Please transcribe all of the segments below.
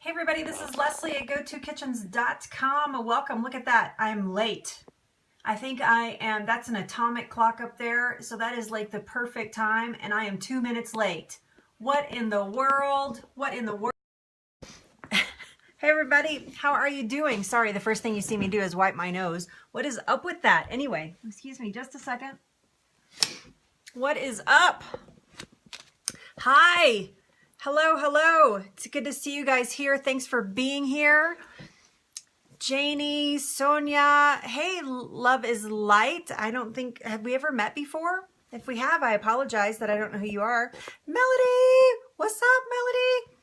Hey everybody, this is Leslie at GoToKitchens.com. Welcome. Look at that. I'm late. I think I am, that's an atomic clock up there. So that is like the perfect time and I am 2 minutes late. What in the world? What in the world? Hey everybody, how are you doing? Sorry, the first thing you see me do is wipe my nose. What is up with that? Anyway, excuse me just a second. What is up? Hi. Hello, hello. It's good to see you guys here. Thanks for being here. Janie, Sonia. Hey, Love is Light. I don't think, have we ever met before? If we have, I apologize that I don't know who you are. Melody, what's up, Melody?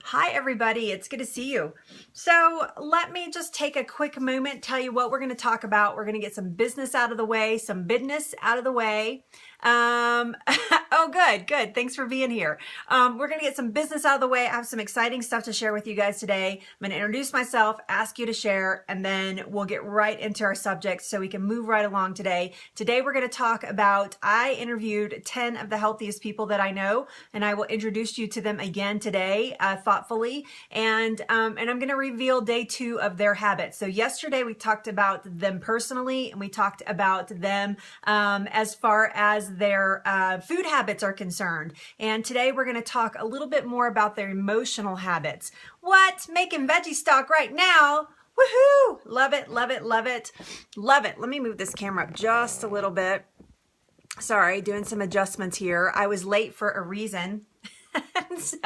Hi, everybody. It's good to see you. So let me just take a quick moment, tell you what we're going to talk about. We're going to get some business out of the way, some business out of the way. Oh, good. Thanks for being here. We're going to get some business out of the way. I have some exciting stuff to share with you guys today. I'm going to introduce myself, ask you to share, and then we'll get right into our subject so we can move right along today. Today, we're going to talk about, I interviewed 10 of the healthiest people that I know, and I will introduce you to them again today, thoughtfully. And I'm going to reveal day 2 of their habits. So yesterday, we talked about them personally, and we talked about them as far as their food habits are concerned. And today we're going to talk a little bit more about their emotional habits. What? Making veggie stock right now? Woohoo! Love it, love it, love it, love it. Let me move this camera up just a little bit. Sorry, doing some adjustments here. I was late for a reason. So,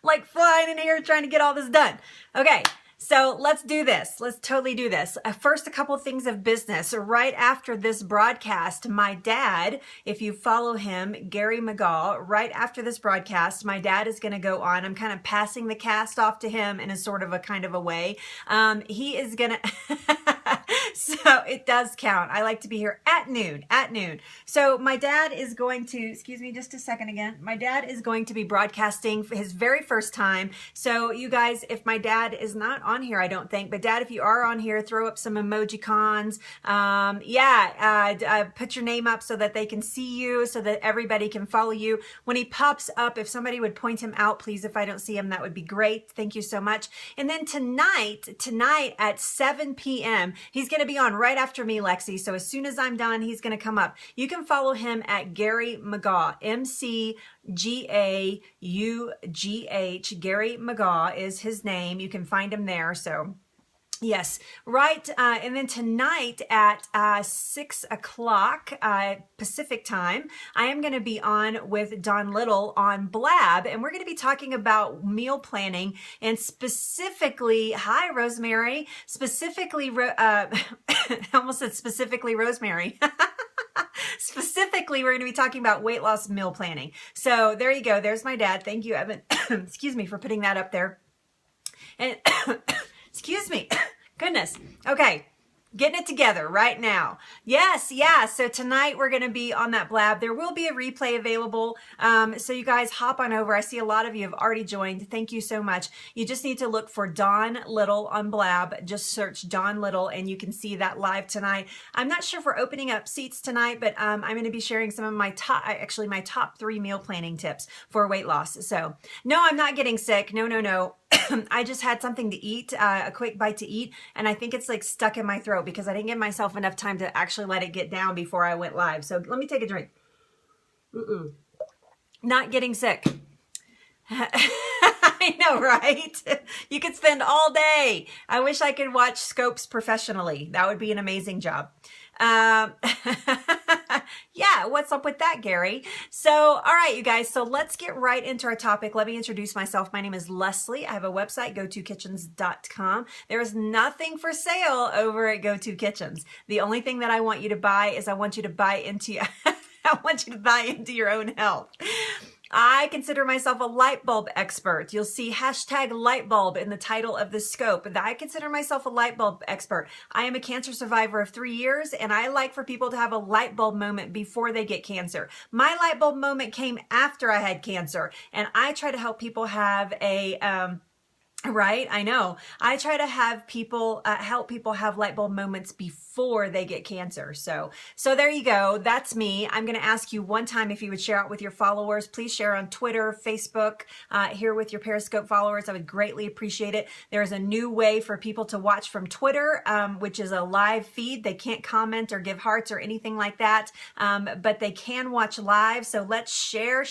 like flying in here trying to get all this done. Okay. So let's do this. Let's totally do this. First, a couple of things of business. Right after this broadcast, my dad, if you follow him, Gary McGaw, right after this broadcast, my dad is going to go on. I'm kind of passing the cast off to him in a sort of a kind of a way. He is going to, so it does count. I like to be here at noon. So my dad is going to, excuse me just a second again. My dad is going to be broadcasting for his very first time. So you guys, if my dad is not on here, I don't think, but Dad, if you are on here, throw up some emoji cons. Put your name up so that they can see you, so that everybody can follow you. When he pops up, if somebody would point him out, please, if I don't see him, that would be great. Thank you so much. And then tonight at 7 p.m., he's going to be on right after me, Lexi. So as soon as I'm done, he's going to come up. You can follow him at Gary McGaw, MCGAUGH. Gary McGaw is his name. You can find him there. So yes, right. And then tonight at 6 o'clock Pacific time, I am going to be on with Don Little on Blab, and we're going to be talking about meal planning and specifically, hi Rosemary, specifically, I almost said specifically Rosemary. Specifically, we're going to be talking about weight loss meal planning. So there you go. There's my dad. Thank you, Evan. Excuse me for putting that up there. And excuse me. Goodness. Okay. Getting it together right now. Yes, yeah. So tonight we're going to be on that Blab. There will be a replay available. So you guys hop on over. I see a lot of you have already joined. Thank you so much. You just need to look for Don Little on Blab. Just search Don Little and you can see that live tonight. I'm not sure if we're opening up seats tonight, but I'm going to be sharing some of my top 3 meal planning tips for weight loss. So no, I'm not getting sick. No. I just had something to eat, a quick bite to eat, and I think it's like stuck in my throat because I didn't give myself enough time to actually let it get down before I went live. So let me take a drink. Not getting sick. I know, right? You could spend all day. I wish I could watch Scopes professionally. That would be an amazing job. Yeah, what's up with that, Gary? So, all right, you guys, so let's get right into our topic. Let me introduce myself. My name is Leslie. I have a website, GoToKitchens.com. There is nothing for sale over at GoToKitchens. The only thing that I want you to buy is I want you to buy into your own health. I consider myself a light bulb expert. You'll see hashtag light bulb in the title of the scope. I consider myself a light bulb expert. I am a cancer survivor of 3 years, and I like for people to have a light bulb moment before they get cancer. My light bulb moment came after I had cancer, and I try to help people have a Right? I know. I try to have people, help people have light bulb moments before they get cancer. So there you go. That's me. I'm going to ask you one time if you would share out with your followers. Please share on Twitter, Facebook, here with your Periscope followers. I would greatly appreciate it. There's a new way for people to watch from Twitter, which is a live feed. They can't comment or give hearts or anything like that, but they can watch live. So let's share.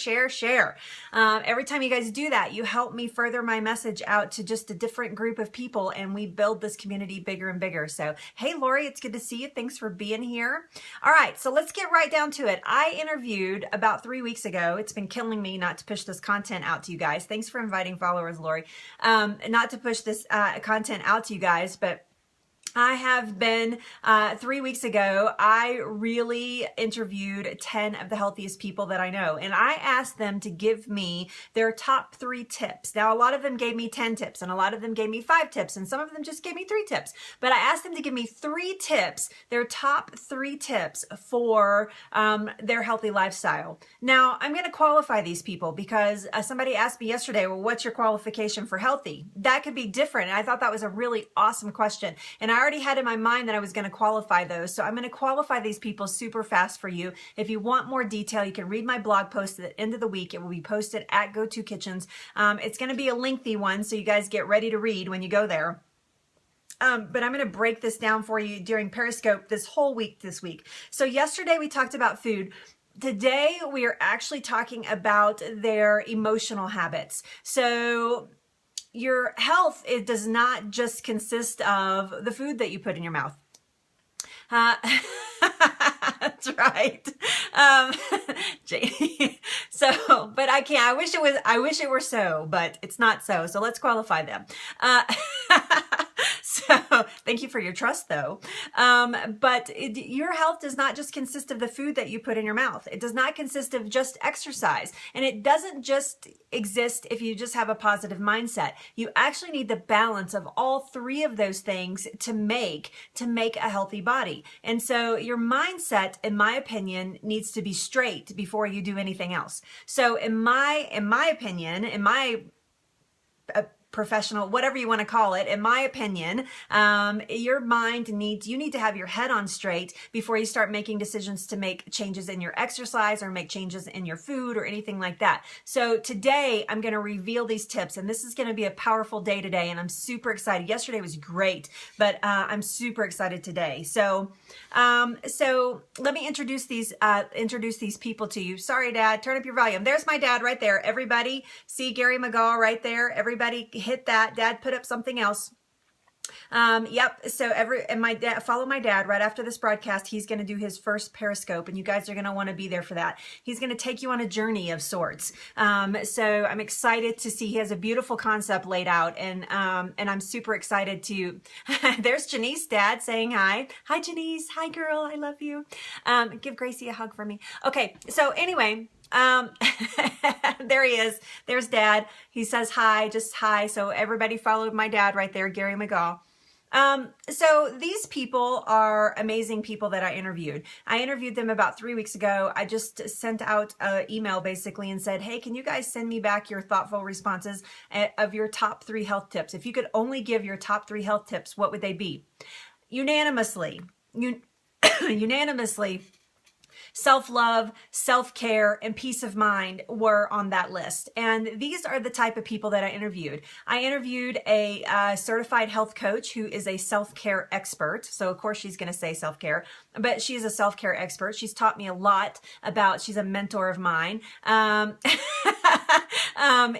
Every time you guys do that, you help me further my message out to just a different group of people, and we build this community bigger and bigger. So, hey, Lori, it's good to see you. Thanks for being here. All right, so let's get right down to it. I interviewed about 3 weeks ago. It's been killing me not to push this content out to you guys. Thanks for inviting followers, Lori. Not to push this content out to you guys, but I have been, 3 weeks ago, I really interviewed 10 of the healthiest people that I know. And I asked them to give me their top 3 tips. Now, a lot of them gave me 10 tips and a lot of them gave me 5 tips and some of them just gave me 3 tips. But I asked them to give me 3 tips, their top 3 tips for their healthy lifestyle. Now, I'm going to qualify these people because somebody asked me yesterday, well, what's your qualification for healthy? That could be different. And I thought that was a really awesome question. And I already had in my mind that I was going to qualify those. So I'm going to qualify these people super fast for you. If you want more detail, you can read my blog post at the end of the week. It will be posted at Go-To Kitchens. It's going to be a lengthy one, so you guys get ready to read when you go there. But I'm going to break this down for you during Periscope this whole week this week. So yesterday we talked about food. Today we are actually talking about their emotional habits. So your health, it does not just consist of the food that you put in your mouth. That's right. So, but I can't, I wish it were so, but it's not so. So let's qualify them. So thank you for your trust though. But your health does not just consist of the food that you put in your mouth. It does not consist of just exercise. And it doesn't just exist if you just have a positive mindset. You actually need the balance of all 3 of those things to make a healthy body. And so your mindset, in my opinion, needs to be straight before you do anything else. So in my opinion, in my professional, whatever you want to call it, in my opinion, your mind you need to have your head on straight before you start making decisions to make changes in your exercise or make changes in your food or anything like that. So today I'm going to reveal these tips, and this is going to be a powerful day today, and I'm super excited. Yesterday was great, but I'm super excited today. So let me introduce these people to you. Sorry, Dad, turn up your volume. There's my dad right there. Everybody see Gary McGaw right there. Everybody hit that. Dad put up something else. Yep. So my dad, follow my dad right after this broadcast. He's going to do his first Periscope, and you guys are going to want to be there for that. He's going to take you on a journey of sorts. So I'm excited to see. He has a beautiful concept laid out, and I'm super excited to. There's Janice, Dad, saying hi. Hi, Janice. Hi, girl. I love you. Give Gracie a hug for me. Okay. So anyway. There he is. There's Dad. He says hi, just hi. So everybody followed my dad right there, Gary McGaw. So these people are amazing people that I interviewed. I interviewed them about 3 weeks ago. I just sent out an email basically and said, hey, can you guys send me back your thoughtful responses of your top 3 health tips? If you could only give your top 3 health tips, what would they be? Unanimously, self-love, self-care, and peace of mind were on that list. And these are the type of people that I interviewed. I interviewed a certified health coach who is a self-care expert. So of course she's going to say self-care, but she's a self-care expert. She's taught me a lot about, she's a mentor of mine.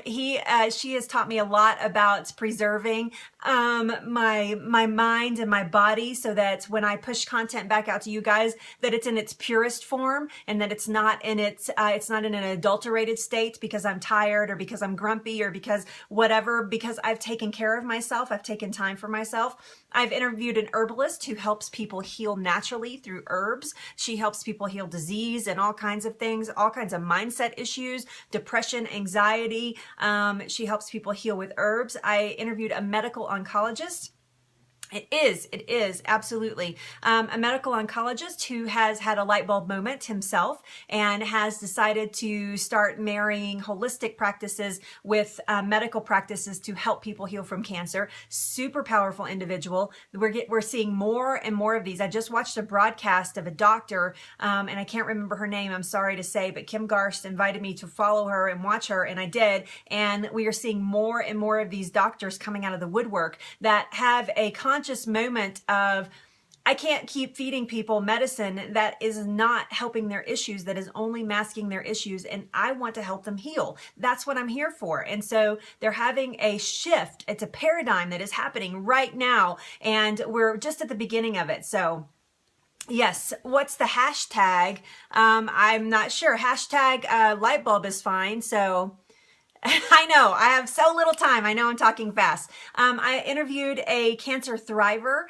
She has taught me a lot about preserving my mind and my body so that when I push content back out to you guys, that it's in its purest form and that it's not in an adulterated state because I'm tired or because I'm grumpy or because whatever, because I've taken care of myself. I've taken time for myself. I've interviewed an herbalist who helps people heal naturally through herbs. She helps people heal disease and all kinds of things, all kinds of mindset issues, depression, anxiety. She helps people heal with herbs. I interviewed a medical oncologist It is, absolutely. A medical oncologist who has had a light bulb moment himself and has decided to start marrying holistic practices with medical practices to help people heal from cancer. Super powerful individual. We're seeing more and more of these. I just watched a broadcast of a doctor, and I can't remember her name, I'm sorry to say, but Kim Garst invited me to follow her and watch her, and I did. And we are seeing more and more of these doctors coming out of the woodwork that have a conscious moment of, I can't keep feeding people medicine that is not helping their issues, that is only masking their issues, and I want to help them heal. That's what I'm here for. And so they're having a shift. It's a paradigm that is happening right now, and we're just at the beginning of it. So yes, what's the hashtag? I'm not sure. Hashtag light bulb is fine. So I know, I have so little time. I know I'm talking fast. I interviewed a cancer thriver.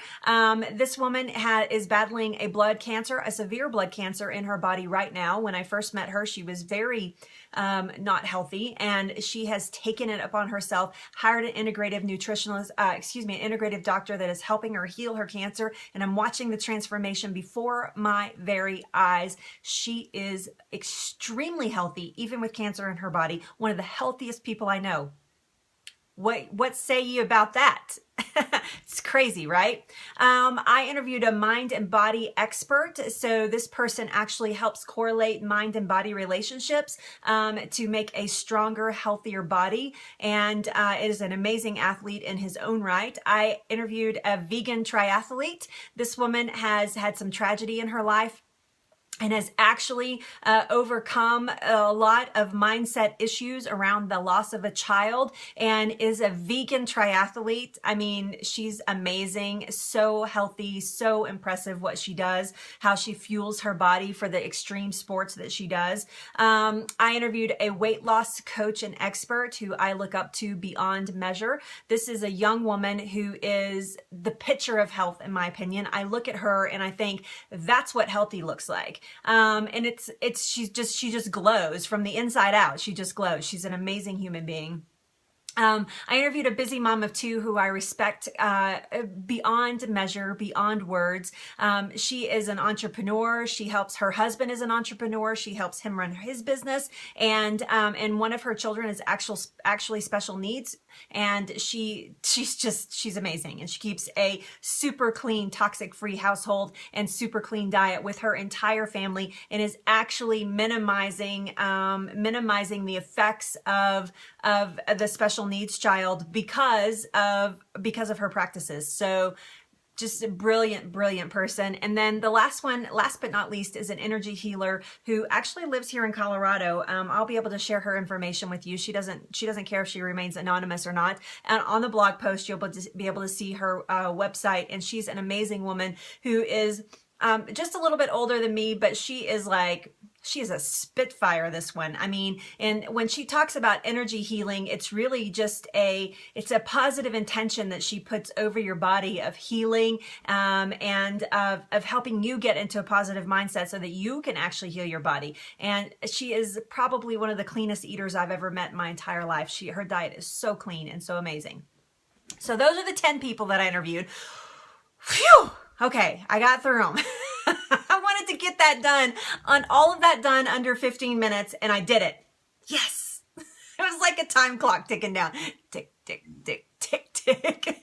This woman is battling a blood cancer, a severe blood cancer in her body right now. When I first met her, she was very not healthy, and she has taken it upon herself, hired an integrative nutritionalist, an integrative doctor that is helping her heal her cancer, and I'm watching the transformation before my very eyes. She is extremely healthy, even with cancer in her body, one of the healthiest people I know. What say you about that? It's crazy, right? I interviewed a mind and body expert. So this person actually helps correlate mind and body relationships to make a stronger, healthier body. And is an amazing athlete in his own right. I interviewed a vegan triathlete. This woman has had some tragedy in her life and has actually overcome a lot of mindset issues around the loss of a child, and is a vegan triathlete. I mean, she's amazing, so healthy, so impressive what she does, how she fuels her body for the extreme sports that she does. I interviewed a weight loss coach and expert who I look up to beyond measure. This is a young woman who is the picture of health, in my opinion. I look at her and I think that's what healthy looks like. And she just glows from the inside out. She just glows. She's an amazing human being. I interviewed a busy mom of two who I respect beyond measure, beyond words. She is an entrepreneur. She helps, her husband is an entrepreneur. She helps him run his business. And one of her children is actually special needs. And she's amazing. And she keeps a super clean, toxic-free household and super clean diet with her entire family, and is actually minimizing the effects of the special needs child because of her practices. So just a brilliant person. And then the last one, last but not least, is an energy healer who actually lives here in Colorado. I'll be able to share her information with you. She doesn't care if she remains anonymous or not. And on the blog post, you'll be able to see her website. And she's an amazing woman who is just a little bit older than me, but she is a spitfire, this one. I mean, and when she talks about energy healing, it's really just it's a positive intention that she puts over your body of healing, and of helping you get into a positive mindset so that you can actually heal your body. And she is probably one of the cleanest eaters I've ever met in my entire life. Her diet is so clean and so amazing. So those are the 10 people that I interviewed. Phew! Okay, I got through them. I wanted to get that done, all of that done under 15 minutes, and I did it. Yes. It was like a time clock ticking down. Tick, tick, tick, tick, tick.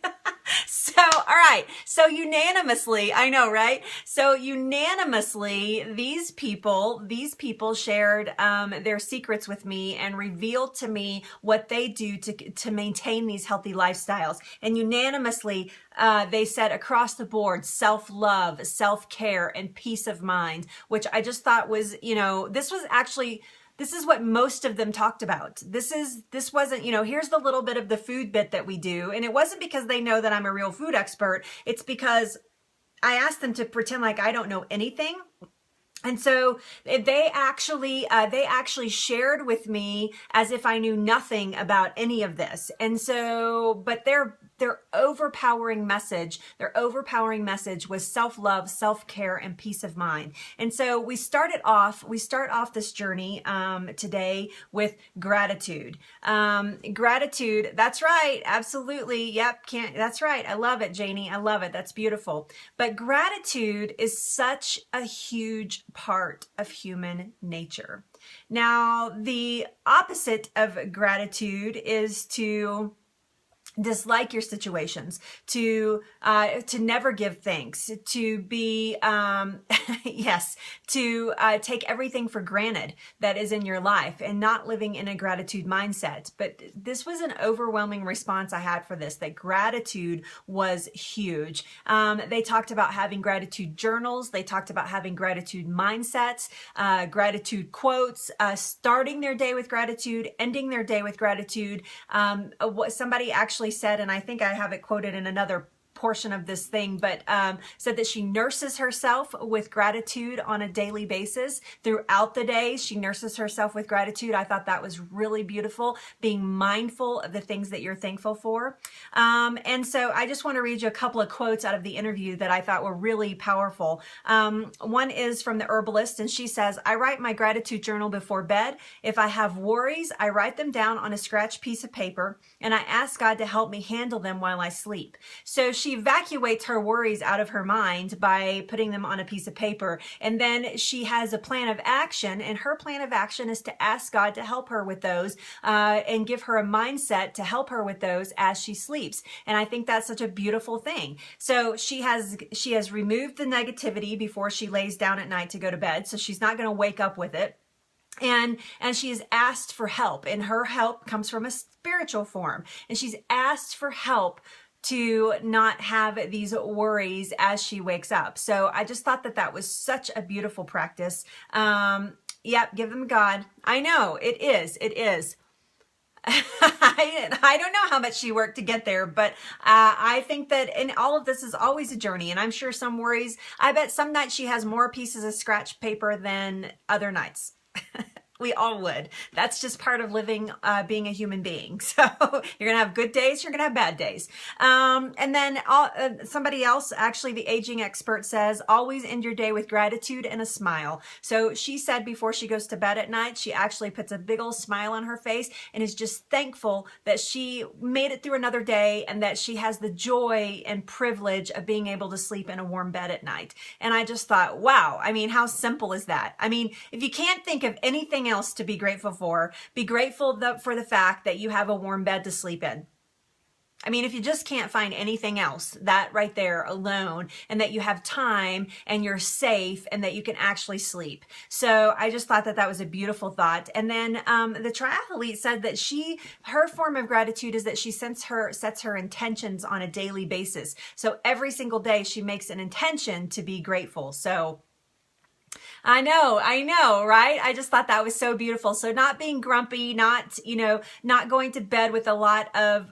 So, all right. So unanimously, I know, right? So unanimously, these people shared their secrets with me and revealed to me what they do to maintain these healthy lifestyles. And unanimously, they said across the board, self-love, self-care, and peace of mind, which I just thought was, this is what most of them talked about. This wasn't, here's the little bit of the food bit that we do. And it wasn't because they know that I'm a real food expert. It's because I asked them to pretend like I don't know anything. And so they actually shared with me as if I knew nothing about any of this. And so, but they're their overpowering message was self-love, self-care, and peace of mind. And so we start off this journey today with gratitude. Gratitude, that's right, absolutely, yep, that's right. I love it, Janie, I love it, that's beautiful. But gratitude is such a huge part of human nature. Now, the opposite of gratitude is to dislike your situations, to never give thanks, to be yes, to take everything for granted that is in your life and not living in a gratitude mindset. But this was an overwhelming response I had for this, that gratitude was huge. They talked about having gratitude journals. They talked about having gratitude mindsets, gratitude quotes, starting their day with gratitude, ending their day with gratitude. What somebody actually said, and I think I have it quoted in another portion of this thing, but said that she nurses herself with gratitude on a daily basis. Throughout the day, she nurses herself with gratitude. I thought that was really beautiful, being mindful of the things that you're thankful for. And so I just want to read you a couple of quotes out of the interview that I thought were really powerful. One is from the herbalist, and she says, "I write my gratitude journal before bed. If I have worries, I write them down on a scratch piece of paper, and I ask God to help me handle them while I sleep." So she evacuates her worries out of her mind by putting them on a piece of paper. And then she has a plan of action, and her plan of action is to ask God to help her with those and give her a mindset to help her with those as she sleeps. And I think that's such a beautiful thing. So she has removed the negativity before she lays down at night to go to bed. So she's not going to wake up with it. And she has asked for help, and her help comes from a spiritual form. And she's asked for help to not have these worries as she wakes up. So I just thought that that was such a beautiful practice. Yep, give them God. I know, it is. I don't know how much she worked to get there, but I think that in all of this is always a journey, and I'm sure some worries, I bet some nights she has more pieces of scratch paper than other nights. We all would. That's just part of living, being a human being. So you're going to have good days, you're going to have bad days. And then somebody else, actually the aging expert, says, always end your day with gratitude and a smile. So she said before she goes to bed at night, she actually puts a big old smile on her face and is just thankful that she made it through another day and that she has the joy and privilege of being able to sleep in a warm bed at night. And I just thought, wow, I mean, how simple is that? I mean, if you can't think of anything else to be grateful for, be grateful for the fact that you have a warm bed to sleep in. I mean, if you just can't find anything else, that right there alone, and that you have time and you're safe and that you can actually sleep. So I just thought that that was a beautiful thought. And then the triathlete said that her form of gratitude is that she sets her intentions on a daily basis. So every single day she makes an intention to be grateful. So I know, right? I just thought that was so beautiful. So not being grumpy, not going to bed with a lot of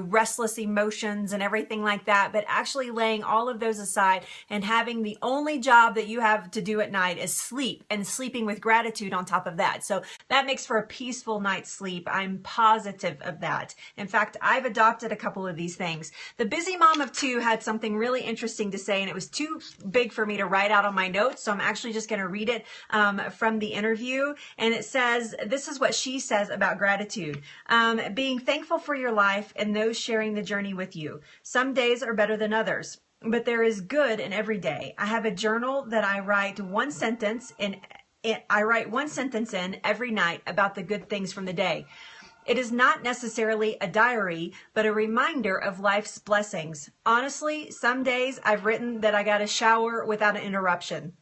restless emotions and everything like that, but actually laying all of those aside and having the only job that you have to do at night is sleep, and sleeping with gratitude on top of that. So that makes for a peaceful night's sleep. I'm positive of that. In fact, I've adopted a couple of these things. The busy mom of two had something really interesting to say, and it was too big for me to write out on my notes, so I'm actually just going to read it from the interview. And it says, this is what she says about gratitude. Being thankful for your life and those sharing the journey with you. Some days are better than others, but there is good in every day. I have a journal that I write one sentence in every night about the good things from the day. It is not necessarily a diary, but a reminder of life's blessings. Honestly, some days I've written that I got a shower without an interruption.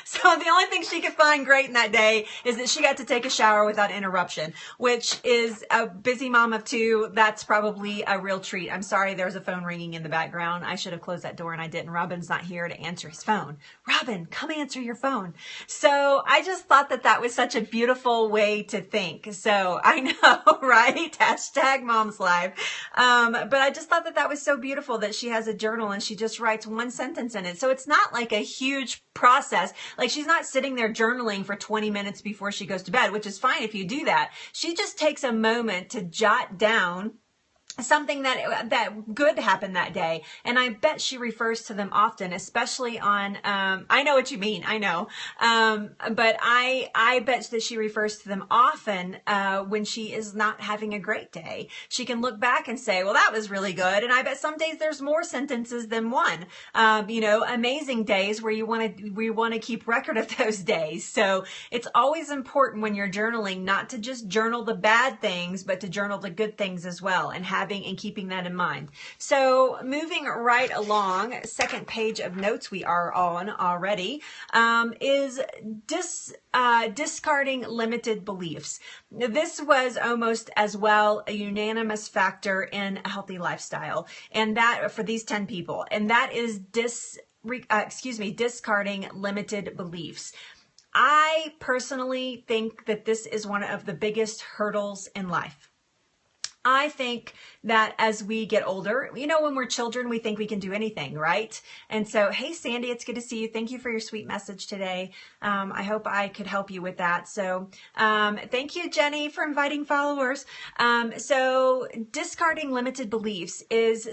So the only thing she could find great in that day is that she got to take a shower without interruption, which is a busy mom of two. That's probably a real treat. I'm sorry, there's a phone ringing in the background. I should have closed that door and I didn't. Robin's not here to answer his phone. Robin, come answer your phone. So I just thought that that was such a beautiful way to think. So I know, right? Hashtag mom's life. But I just thought that that was so beautiful that she has a journal and she just writes one sentence in it. So it's not like a huge process. Like, she's not sitting there journaling for 20 minutes before she goes to bed, which is fine if you do that. She just takes a moment to jot down something that good happened that day. And I bet she refers to them often, especially on, I know what you mean. I know. But I bet that she refers to them often, when she is not having a great day. She can look back and say, well, that was really good. And I bet some days there's more sentences than one, amazing days where we want to keep record of those days. So it's always important when you're journaling, not to just journal the bad things, but to journal the good things as well, and having and keeping that in mind. So moving right along, second page of notes we are on already, is discarding limited beliefs. This was almost as well a unanimous factor in a healthy lifestyle, and that for these 10 people, and that is discarding limited beliefs. I personally think that this is one of the biggest hurdles in life. I think that as we get older, when we're children, we think we can do anything, right? And so, hey, Sandy, it's good to see you. Thank you for your sweet message today. I hope I could help you with that. So thank you, Jenny, for inviting followers. So discarding limited beliefs is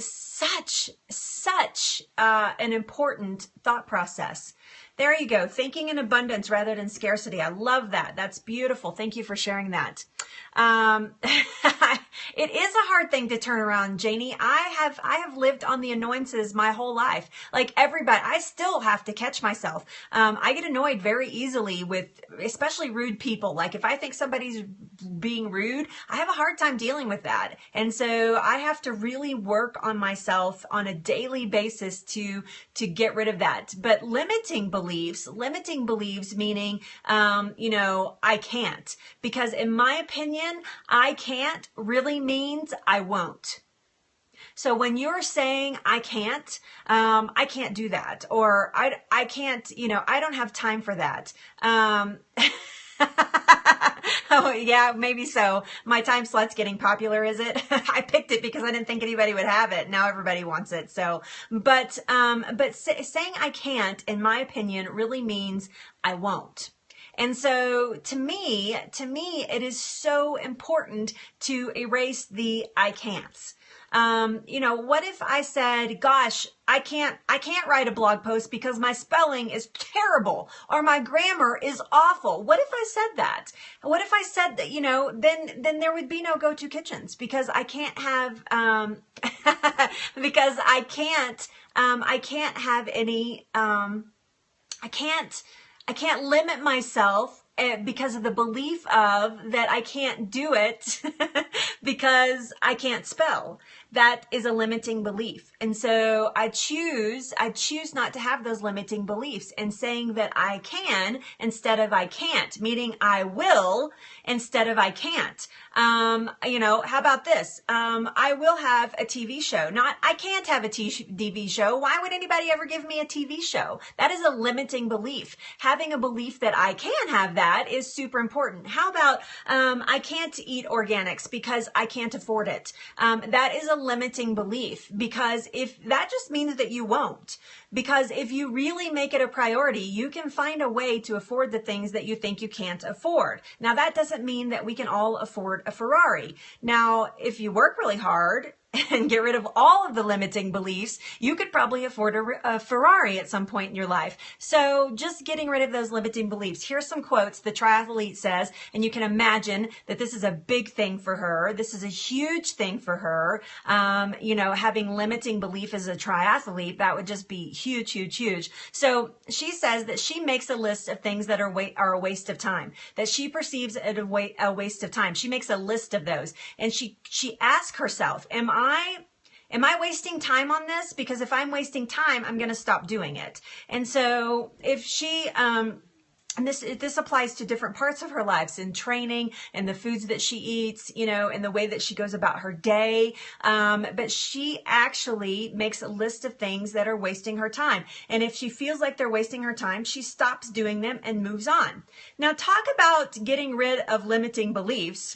such an important thought process. There you go. Thinking in abundance rather than scarcity. I love that. That's beautiful. Thank you for sharing that. It is a hard thing to turn around, Janie. I have lived on the annoyances my whole life. Like everybody, I still have to catch myself. I get annoyed very easily with especially rude people. Like if I think somebody's being rude, I have a hard time dealing with that. And so I have to really work on myself on a daily basis to get rid of that. But limiting beliefs meaning, I can't, because in my opinion, I can't really means I won't. So when you're saying I can't do that, or I can't, I don't have time for that. Oh yeah, maybe so. My time slot's getting popular, is it? I picked it because I didn't think anybody would have it. Now everybody wants it. So, but saying I can't, in my opinion, really means I won't. And so to me, it is so important to erase the I can'ts. What if I said, gosh, I can't write a blog post because my spelling is terrible or my grammar is awful. What if I said that? What if I said that, then there would be no go-to kitchens, because I can't have, because I can't have any, I can't limit myself because of the belief of that I can't do it because I can't spell. That is a limiting belief. And so I choose not to have those limiting beliefs, and saying that I can instead of I can't, meaning I will instead of I can't. How about this? I will have a TV show, not I can't have a TV show. Why would anybody ever give me a TV show? That is a limiting belief. Having a belief that I can have that is super important. How about I can't eat organics because I can't afford it? That is a limiting belief, because if that just means that you won't. Because if you really make it a priority, you can find a way to afford the things that you think you can't afford. Now, that doesn't mean that we can all afford a Ferrari. Now, if you work really hard and get rid of all of the limiting beliefs, you could probably afford a Ferrari at some point in your life. So just getting rid of those limiting beliefs. Here's some quotes the triathlete says, and you can imagine that this is a big thing for her. This is a huge thing for her. Having limiting belief as a triathlete, that would just be huge, huge, huge. So she says that she makes a list of things that are a waste of time, that she perceives it a waste of time. She makes a list of those, and she asks herself, Am I wasting time on this? Because if I'm wasting time, I'm going to stop doing it. And so if she, and this applies to different parts of her lives, in training and the foods that she eats, and the way that she goes about her day. But she actually makes a list of things that are wasting her time. And if she feels like they're wasting her time, she stops doing them and moves on. Now, talk about getting rid of limiting beliefs.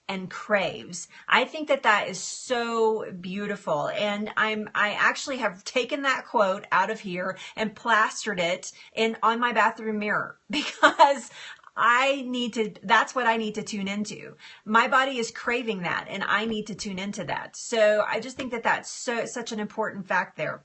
and craves. I think that that is so beautiful. And I actually have taken that quote out of here and plastered it on my bathroom mirror because that's what I need to tune into. My body is craving that and I need to tune into that. So I just think that that's such an important fact there.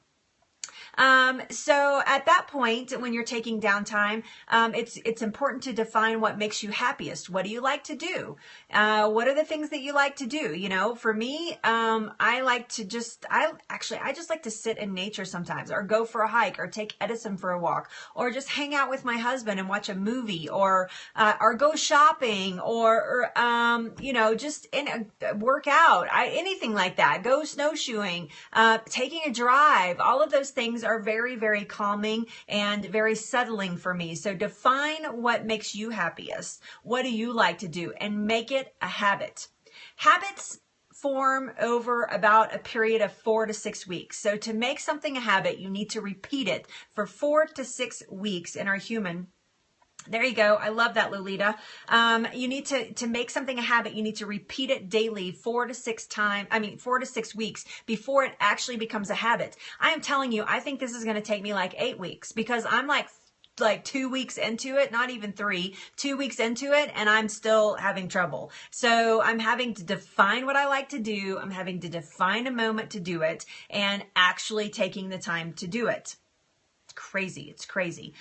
So at that point, when you're taking downtime, it's important to define what makes you happiest. What do you like to do? What are the things that you like to do? You know, for me, I just like to sit in nature sometimes, or go for a hike, or take Edison for a walk, or just hang out with my husband and watch a movie, or go shopping, or you know, just work out, anything like that. Go snowshoeing, taking a drive. All of those things are very, very calming and very settling for me. So define what makes you happiest. What do you like to do? And make it a habit. Habits form over about a period of 4 to 6 weeks. So to make something a habit, you need to repeat it for 4 to 6 weeks in our human. There you go. I love that, Lolita. You need to make something a habit. You need to repeat it daily 4 to 6 weeks before it actually becomes a habit. I am telling you, I think this is going to take me like 8 weeks because I'm like 2 weeks into it, not even 3, 2 weeks into it, and I'm still having trouble. So I'm having to define what I like to do. I'm having to define a moment to do it and actually taking the time to do it. Crazy. It's crazy.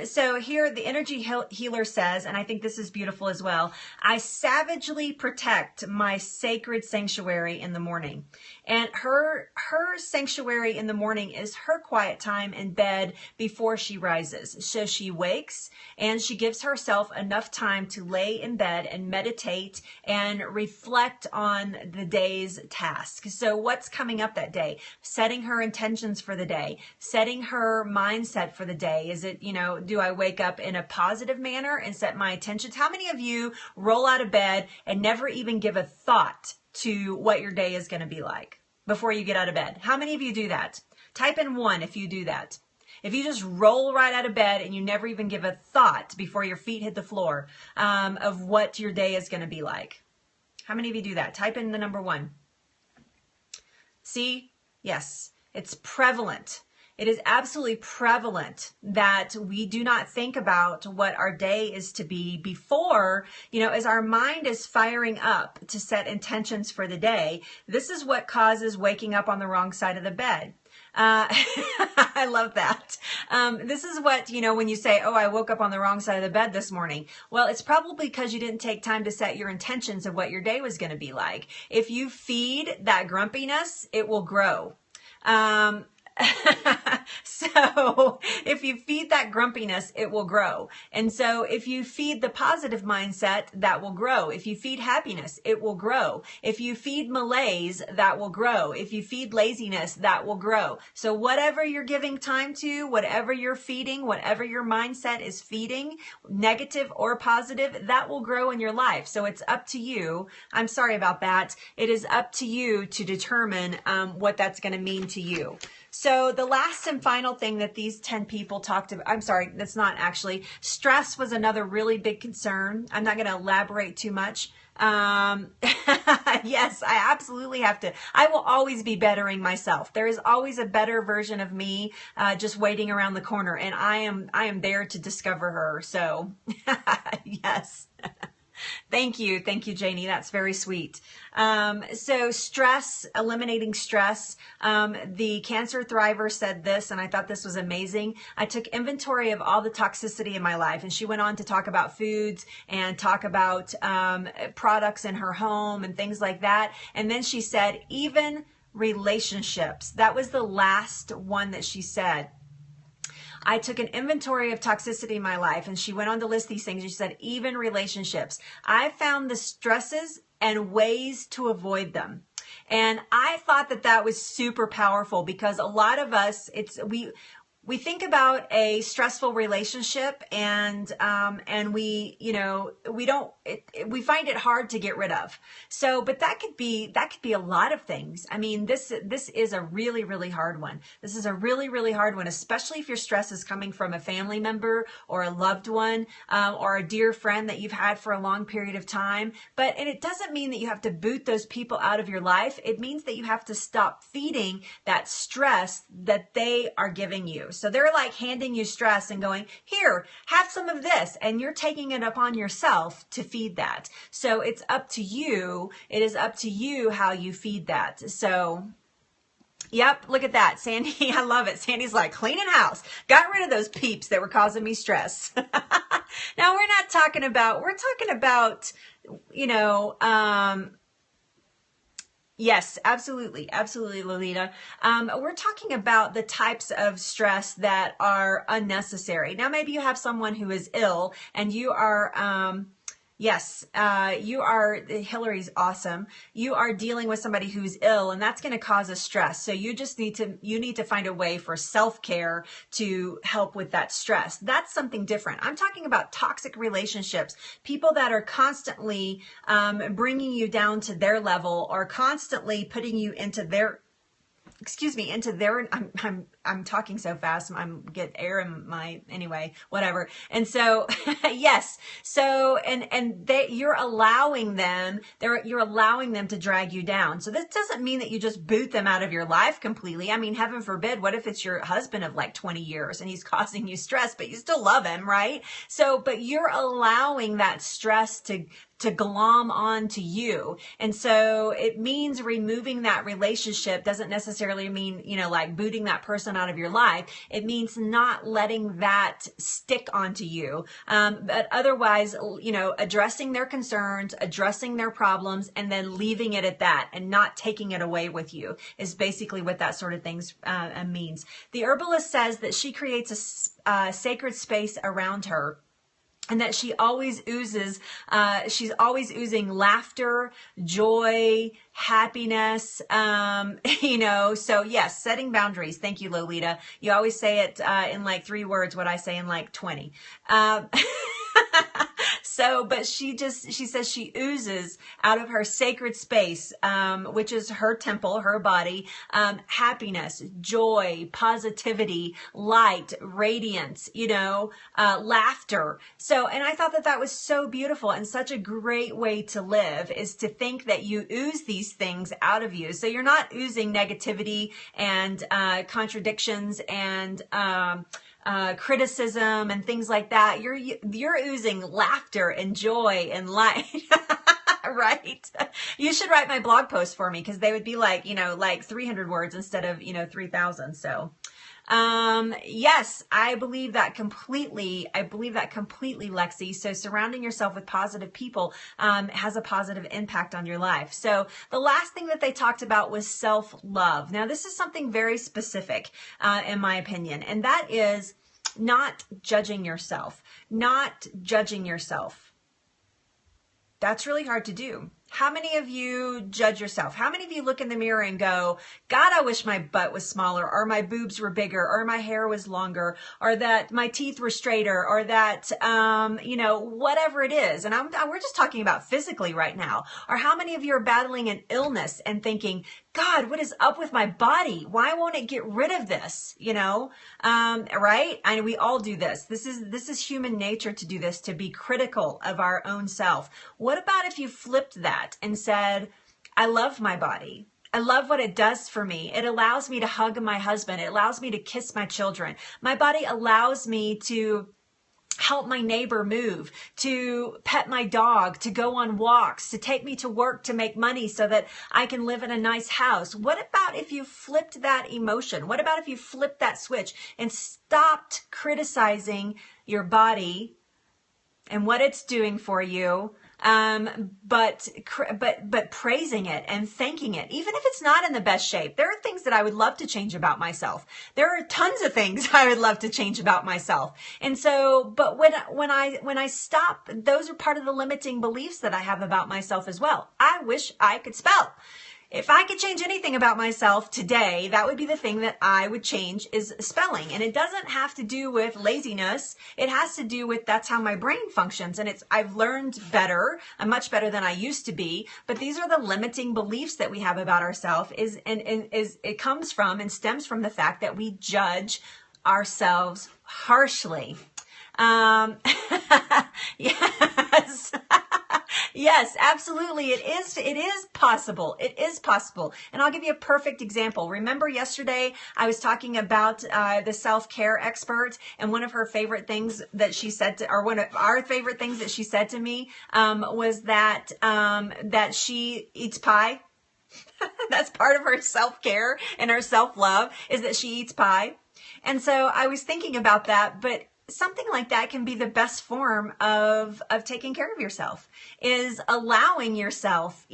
So here the energy healer says, and I think this is beautiful as well, I savagely protect my sacred sanctuary in the morning. And her sanctuary in the morning is her quiet time in bed before she rises. So she wakes and she gives herself enough time to lay in bed and meditate and reflect on the day's task. So what's coming up that day? Setting her intentions for the day, setting her mindset for the day. Is it, do I wake up in a positive manner and set my intentions? How many of you roll out of bed and never even give a thought to what your day is going to be like before you get out of bed? How many of you do that? Type in 1 if you do that. If you just roll right out of bed and you never even give a thought before your feet hit the floor of what your day is going to be like. How many of you do that? Type in the number 1. See? Yes, it's prevalent. It is absolutely prevalent that we do not think about what our day is to be before, as our mind is firing up to set intentions for the day. This is what causes waking up on the wrong side of the bed. I love that. This is what, when you say, oh, I woke up on the wrong side of the bed this morning. Well, it's probably because you didn't take time to set your intentions of what your day was going to be like. If you feed that grumpiness, it will grow. So if you feed that grumpiness, it will grow. And so if you feed the positive mindset, that will grow. If you feed happiness, it will grow. If you feed malaise, that will grow. If you feed laziness, that will grow. So whatever you're giving time to, whatever you're feeding, whatever your mindset is feeding, negative or positive, that will grow in your life. So it's up to you. I'm sorry about that. It is up to you to determine what that's going to mean to you. So the last and final thing that these 10 people talked about, I'm sorry, that's not actually, stress was another really big concern. I'm not going to elaborate too much. Yes, I absolutely have to. I will always be bettering myself. There is always a better version of me just waiting around the corner, and I am there to discover her. So yes. Thank you, Janie. That's very sweet. So stress, eliminating stress. The Cancer Thriver said this, and I thought this was amazing. I took inventory of all the toxicity in my life, and she went on to talk about foods and talk about products in her home and things like that. And then she said, even relationships. That was the last one that she said. I took an inventory of toxicity in my life, and she went on to list these things. She said, even relationships. I found the stresses and ways to avoid them. And I thought that that was super powerful because a lot of us, we think about a stressful relationship and we, you know, we find it hard to get rid of. So, but that could be a lot of things. I mean, this is a really, really hard one. This is a really, really hard one, especially if your stress is coming from a family member or a loved one, or a dear friend that you've had for a long period of time. And it doesn't mean that you have to boot those people out of your life. It means that you have to stop feeding that stress that they are giving you. So they're like handing you stress and going, here, have some of this. And you're taking it upon yourself to feed that. So it's up to you. It is up to you how you feed that. So yep, look at that. Sandy, I love it. Sandy's like, cleaning house. Got rid of those peeps that were causing me stress. Now we're talking about, you know, yes, absolutely. Absolutely, Lolita. We're talking about the types of stress that are unnecessary. Now, maybe you have someone who is ill and you are, yes, Hillary's awesome. You are dealing with somebody who's ill and that's going to cause a stress. So you just need to find a way for self-care to help with that stress. That's something different. I'm talking about toxic relationships, people that are constantly bringing you down to their level or constantly putting you into their, I'm talking so fast. I'm get air in my, anyway, whatever. And so, yes. So, you're allowing them to drag you down. So this doesn't mean that you just boot them out of your life completely. I mean, heaven forbid, what if it's your husband of like 20 years and he's causing you stress, but you still love him, right? So, but you're allowing that stress to glom onto you. And so it means removing that relationship doesn't necessarily mean, you know, like booting that person out of your life. It means not letting that stick onto you. But otherwise, you know, addressing their concerns, addressing their problems, and then leaving it at that and not taking it away with you is basically what that sort of things means. The herbalist says that she creates a sacred space around her, and that she always oozes, she's always oozing laughter, joy, happiness, you know, so yes, setting boundaries. Thank you, Lolita. You always say it in like 3 words, what I say in like 20. So, but she says she oozes out of her sacred space, which is her temple, her body, happiness, joy, positivity, light, radiance, you know, laughter. So, and I thought that was so beautiful and such a great way to live, is to think that you ooze these things out of you. So you're not oozing negativity and contradictions and criticism and things like that. You're oozing laughter and joy and light. Right? You should write my blog post for me, because they would be like, you know, like 300 words instead of, you know, 3,000. So, yes, I believe that completely. Lexi. So surrounding yourself with positive people, has a positive impact on your life. So the last thing that they talked about was self-love. Now, this is something very specific, in my opinion, and that is not judging yourself, That's really hard to do. How many of you judge yourself? How many of you look in the mirror and go, God, I wish my butt was smaller, or my boobs were bigger, or my hair was longer, or that my teeth were straighter, or that, you know, whatever it is. And we're just talking about physically right now. Or how many of you are battling an illness and thinking, God, what is up with my body? Why won't it get rid of this? You know, right? I know we all do this. This is human nature to do this, to be critical of our own self. What about if you flipped that and said, I love my body. I love what it does for me. It allows me to hug my husband. It allows me to kiss my children. My body allows me to help my neighbor move, to pet my dog, to go on walks, to take me to work, to make money so that I can live in a nice house. What about if you flipped that emotion? What about if you flipped that switch and stopped criticizing your body and what it's doing for you, but praising it and thanking it, even if it's not in the best shape? There are things that I would love to change about myself. There are tons of things I would love to change about myself. And so, but when I stop, those are part of the limiting beliefs that I have about myself as well. I wish I could spell. if I could change anything about myself today, that would be the thing that I would change, is spelling. And it doesn't have to do with laziness. It has to do with that's how my brain functions. And I've learned better. I'm much better than I used to be. But these are the limiting beliefs that we have about ourselves, it comes from and stems from the fact that we judge ourselves harshly. Yes. Yes, absolutely. It is possible. It is possible. And I'll give you a perfect example. Remember yesterday I was talking about the self-care expert, and one of her favorite things that she said to, or one of our favorite things that she said to me, was that she eats pie. That's part of her self-care and her self-love, is that she eats pie. And so I was thinking about that, but something like that can be the best form of taking care of yourself, is allowing yourself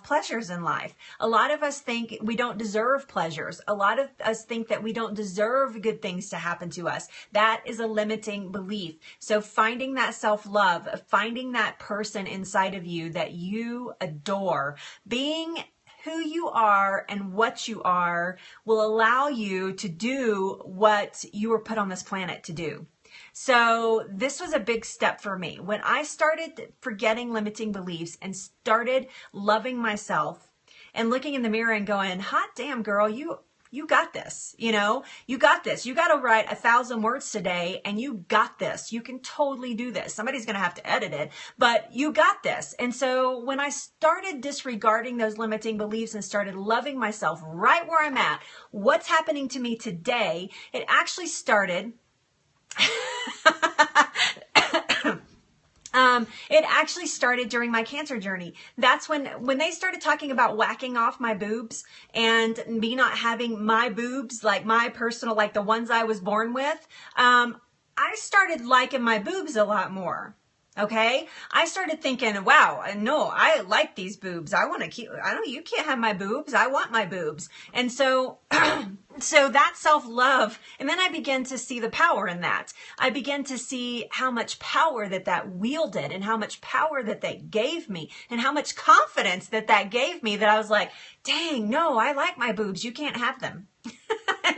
pleasures in life. A lot of us think we don't deserve pleasures. A lot of us think that we don't deserve good things to happen to us. That is a limiting belief. So finding that self-love, finding that person inside of you that you adore, being who you are and what you are, will allow you to do what you were put on this planet to do. So this was a big step for me. When I started forgetting limiting beliefs and started loving myself and looking in the mirror and going, hot damn girl, you got this, you got this. You got to write 1,000 words today, and you got this. You can totally do this. Somebody's going to have to edit it, but you got this. And so when I started disregarding those limiting beliefs and started loving myself right where I'm at, what's happening to me today, it actually started it actually started during my cancer journey. That's when they started talking about whacking off my boobs and me not having my boobs, like my personal, like the ones I was born with. I started liking my boobs a lot more. Okay. I started thinking, wow, no, I like these boobs. I want to keep, you can't have my boobs. I want my boobs. And so, so that self-love, and then I began to see the power in that. I began to see how much power that wielded, and how much power that gave me, and how much confidence that gave me, that I was like, dang, no, I like my boobs. You can't have them.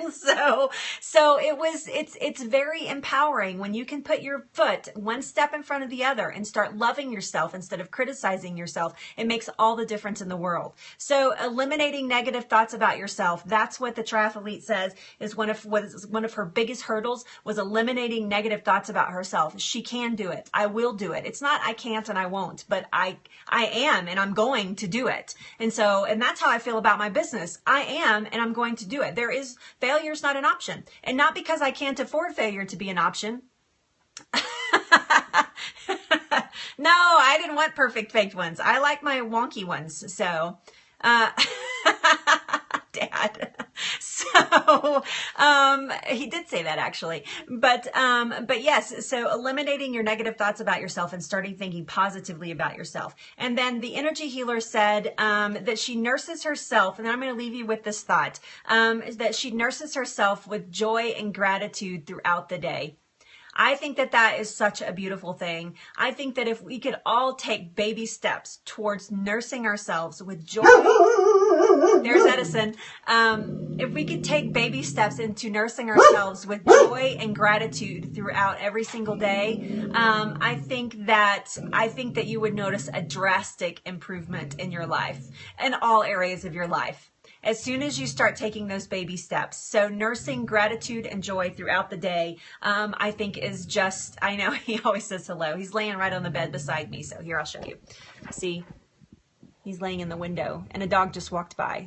And so it's very empowering when you can put your foot one step in front of the other and start loving yourself instead of criticizing yourself. It makes all the difference in the world. So eliminating negative thoughts about yourself, that's what the triathlete says is one of her biggest hurdles, was eliminating negative thoughts about herself. She can do it. I will do it. It's not I can't and I won't, but I am, and I'm going to do it. And that's how I feel about my business. I am, and I'm going to do it. Failure is not an option. And not because I can't afford failure to be an option. No, I didn't want perfect faked ones. I like my wonky ones. So, Dad. So, he did say that actually, but yes, so eliminating your negative thoughts about yourself and starting thinking positively about yourself. And then the energy healer said, that she nurses herself, and then I'm going to leave you with this thought, that she nurses herself with joy and gratitude throughout the day. I think that is such a beautiful thing. I think that if we could all take baby steps towards nursing ourselves with joy, there's Edison. If we could take baby steps into nursing ourselves with joy and gratitude throughout every single day, I think that you would notice a drastic improvement in your life, in all areas of your life, as soon as you start taking those baby steps. So nursing gratitude and joy throughout the day, I think is just, I know he always says hello. He's laying right on the bed beside me. So here, I'll show you. See, he's laying in the window, and a dog just walked by.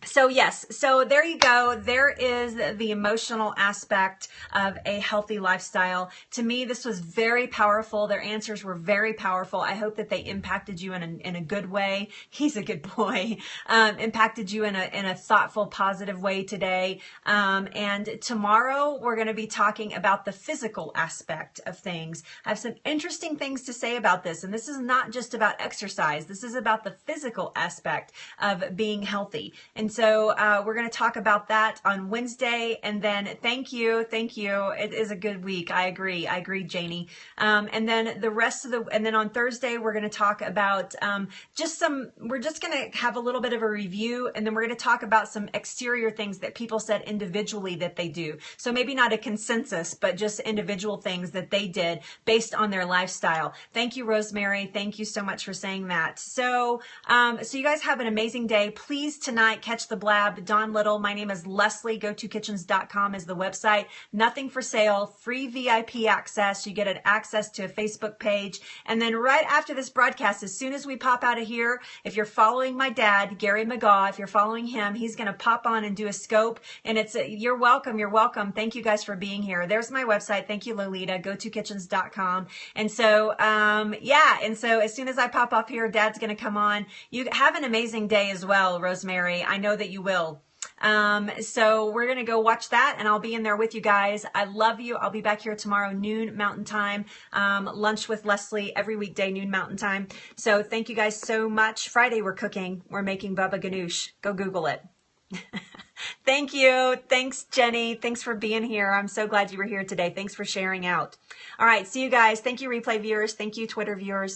So yes, so there you go. There is the emotional aspect of a healthy lifestyle. To me, this was very powerful. Their answers were very powerful. I hope that they impacted you in a good way. He's a good boy. Impacted you in a thoughtful, positive way today. And tomorrow we're going to be talking about the physical aspect of things. I have some interesting things to say about this. And this is not just about exercise. This is about the physical aspect of being healthy. And And so we're going to talk about that on Wednesday. And then thank you. It is a good week. I agree, Janie. And then and then on Thursday, we're going to talk about we're just going to have a little bit of a review, and then we're going to talk about some exterior things that people said individually that they do. So maybe not a consensus, but just individual things that they did based on their lifestyle. Thank you, Rosemary. Thank you so much for saying that. So, so you guys have an amazing day. Please tonight catch the blab. Dawn Little. My name is Leslie. GoToKitchens.com is the website. Nothing for sale. Free VIP access. You get access to a Facebook page. And then right after this broadcast, as soon as we pop out of here, if you're following my dad, Gary McGaw, if you're following him, he's going to pop on and do a scope. And you're welcome. You're welcome. Thank you guys for being here. There's my website. Thank you, Lolita. GoToKitchens.com. And so, yeah. And so as soon as I pop off here, Dad's going to come on. You have an amazing day as well, Rosemary. I know that you will. So we're going to go watch that, and I'll be in there with you guys. I love you. I'll be back here tomorrow, noon Mountain Time, lunch with Leslie every weekday, noon Mountain Time. So thank you guys so much. Friday we're cooking. We're making baba ganoush. Go Google it. Thank you. Thanks, Jenny. Thanks for being here. I'm so glad you were here today. Thanks for sharing out. All right. See you guys. Thank you, replay viewers. Thank you, Twitter viewers.